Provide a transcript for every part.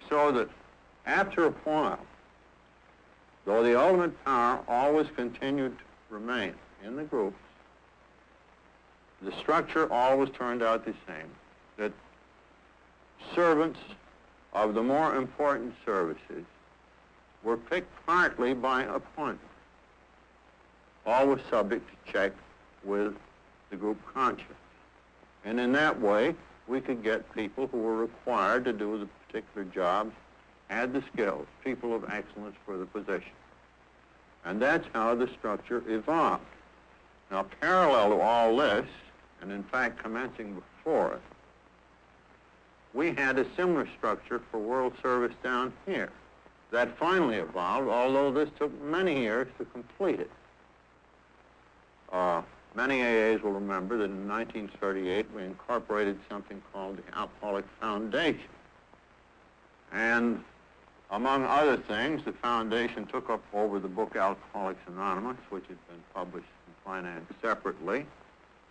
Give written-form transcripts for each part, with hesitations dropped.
So that after a while, though the ultimate power always continued to remain in the groups, the structure always turned out the same, that servants of the more important services were picked partly by appointment, always subject to check with the group conscience. And in that way, we could get people who were required to do the particular jobs, had the skills, people of excellence for the position. And that's how the structure evolved. Now, parallel to all this, and in fact commencing before it, we had a similar structure for world service down here. That finally evolved, although this took many years to complete it. Many AAs will remember that in 1938 we incorporated something called the Alcoholic Foundation. And among other things, the foundation took up over the book Alcoholics Anonymous, which had been published and financed separately,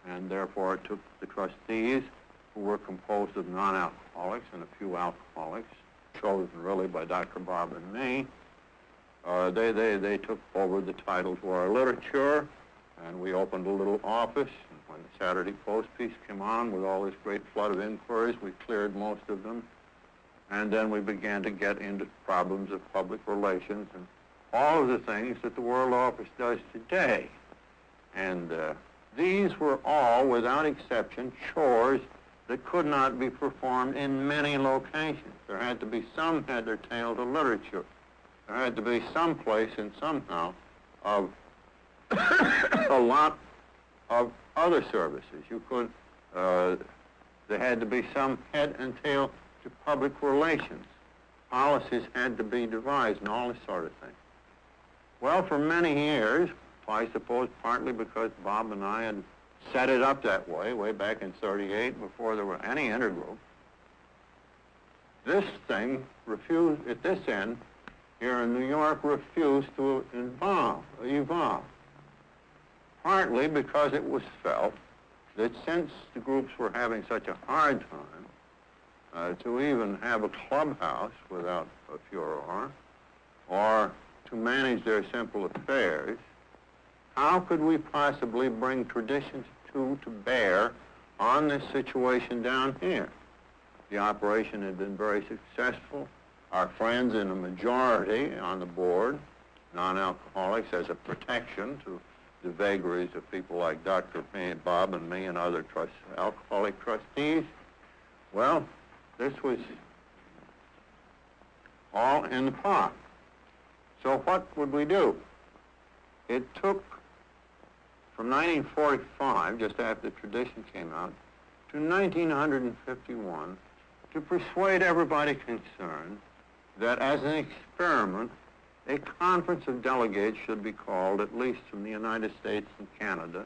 and therefore it took the trustees, who were composed of non-alcoholics and a few alcoholics, chosen really by Dr. Bob and me. They took over the title to our literature, and we opened a little office. And when the Saturday Post piece came on with all this great flood of inquiries, we cleared most of them. And then we began to get into problems of public relations and all of the things that the World Office does today. And these were all, without exception, chores that could not be performed in many locations. There had to be some had their tail to literature. There had to be some place and somehow of a lot of other services. You could, there had to be some head and tail to public relations. Policies had to be devised and all this sort of thing. Well, for many years, I suppose partly because Bob and I had set it up that way back in '38, before there were any intergroups, this thing refused, at this end, here in New York, refused to evolve. Partly because it was felt that since the groups were having such a hard time to even have a clubhouse without a furor, or to manage their simple affairs, how could we possibly bring traditions to bear on this situation down here? The operation had been very successful. Our friends in a majority on the board, non-alcoholics, as a protection to the vagaries of people like Dr. Bob and me and other alcoholic trustees. Well, this was all in the pot. So what would we do? It took from 1945, just after the tradition came out, to 1951 to persuade everybody concerned that as an experiment, a conference of delegates should be called, at least from the United States and Canada,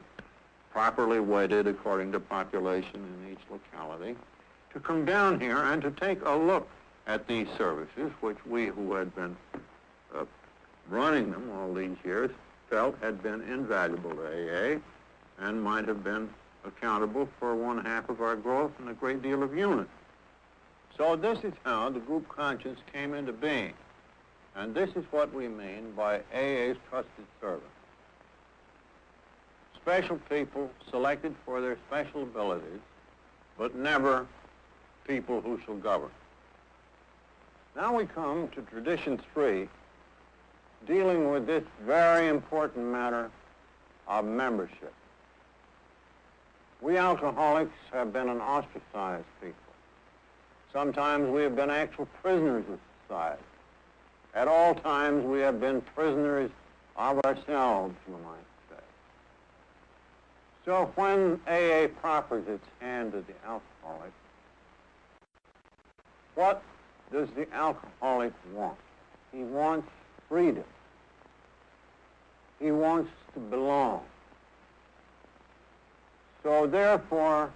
properly weighted according to population in each locality, to come down here and to take a look at these services, which we who had been running them all these years felt had been invaluable to AA and might have been accountable for 1/2 of our growth and a great deal of unity. So this is how the group conscience came into being. And this is what we mean by AA's trusted servant. Special people selected for their special abilities, but never people who shall govern. Now we come to Tradition 3, dealing with this very important matter of membership. We alcoholics have been an ostracized people. Sometimes we have been actual prisoners of society. At all times we have been prisoners of ourselves, you might say. So when AA proffers its hand to the alcoholic, what does the alcoholic want? He wants freedom. He wants to belong. So therefore,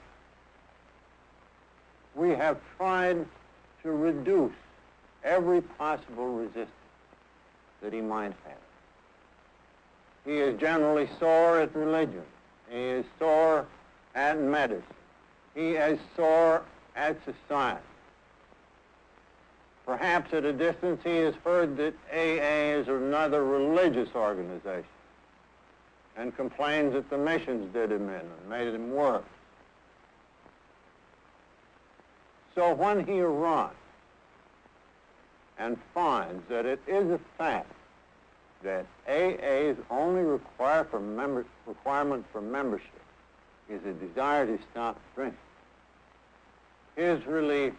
we have tried to reduce every possible resistance that he might have. He is generally sore at religion. He is sore at medicine. He is sore at society. Perhaps perhaps at a distance, he has heard that AA is another religious organization and complains that the missions did him in and made him worse. So when he arrives and finds that it is a fact that AA's only requirement for membership is a desire to stop drinking, his relief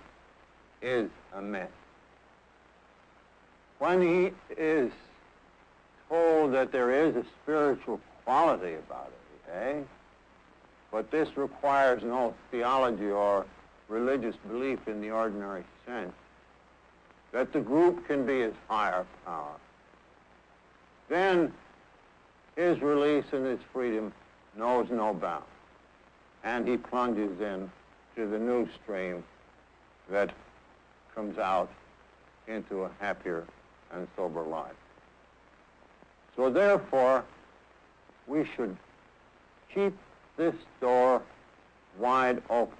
is immense. When he is told that there is a spiritual quality about AA, but this requires no theology or religious belief in the ordinary sense, that the group can be his higher power, then his release and his freedom knows no bounds, and he plunges into the new stream that comes out into a happier and sober life. So therefore, we should keep this door wide open.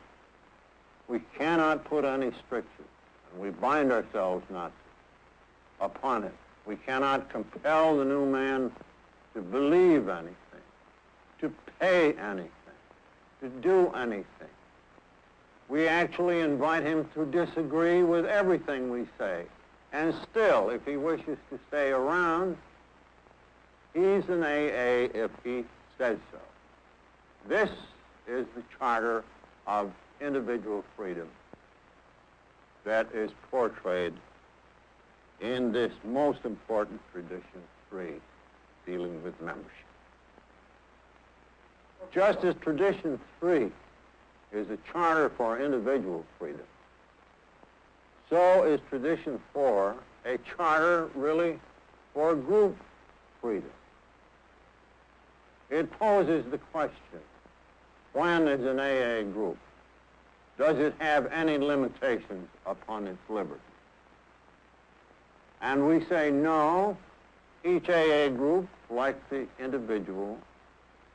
We cannot put any strictures, and we bind ourselves not to, upon it. We cannot compel the new man to believe anything, to pay anything, to do anything. We actually invite him to disagree with everything we say. And still, if he wishes to stay around, he's an AA if he says so. This is the charter of individual freedom that is portrayed in this most important tradition 3, dealing with membership. Just as tradition 3 is a charter for individual freedom, so is tradition 4 a charter really for group freedom. It poses the question, when is an AA group? Does it have any limitations upon its liberty? And we say no. Each AA group, like the individual,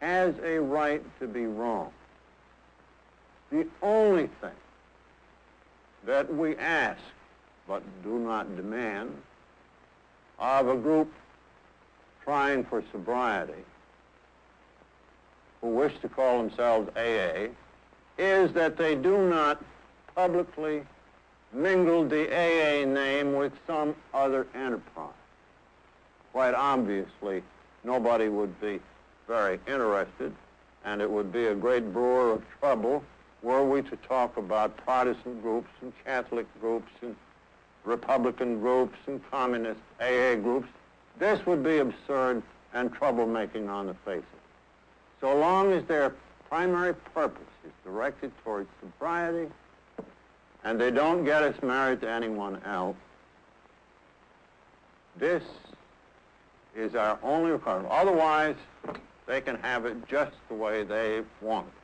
has a right to be wrong. The only thing that we ask, but do not demand, of a group trying for sobriety, who wish to call themselves AA, is that they do not publicly mingle the AA name with some other enterprise. Quite obviously, nobody would be very interested, and it would be a great brewer of trouble were we to talk about Protestant groups and Catholic groups and Republican groups and communist AA groups. This would be absurd and troublemaking on the face of it. So long as their primary purpose is directed towards sobriety and they don't get us married to anyone else, this is our only requirement. Otherwise, they can have it just the way they want it.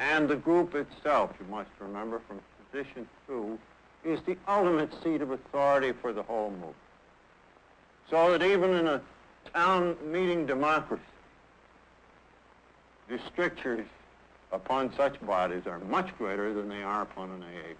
And the group itself, you must remember from tradition 2, is the ultimate seat of authority for the whole movement. So that even in a town meeting democracy, the strictures upon such bodies are much greater than they are upon an AA group.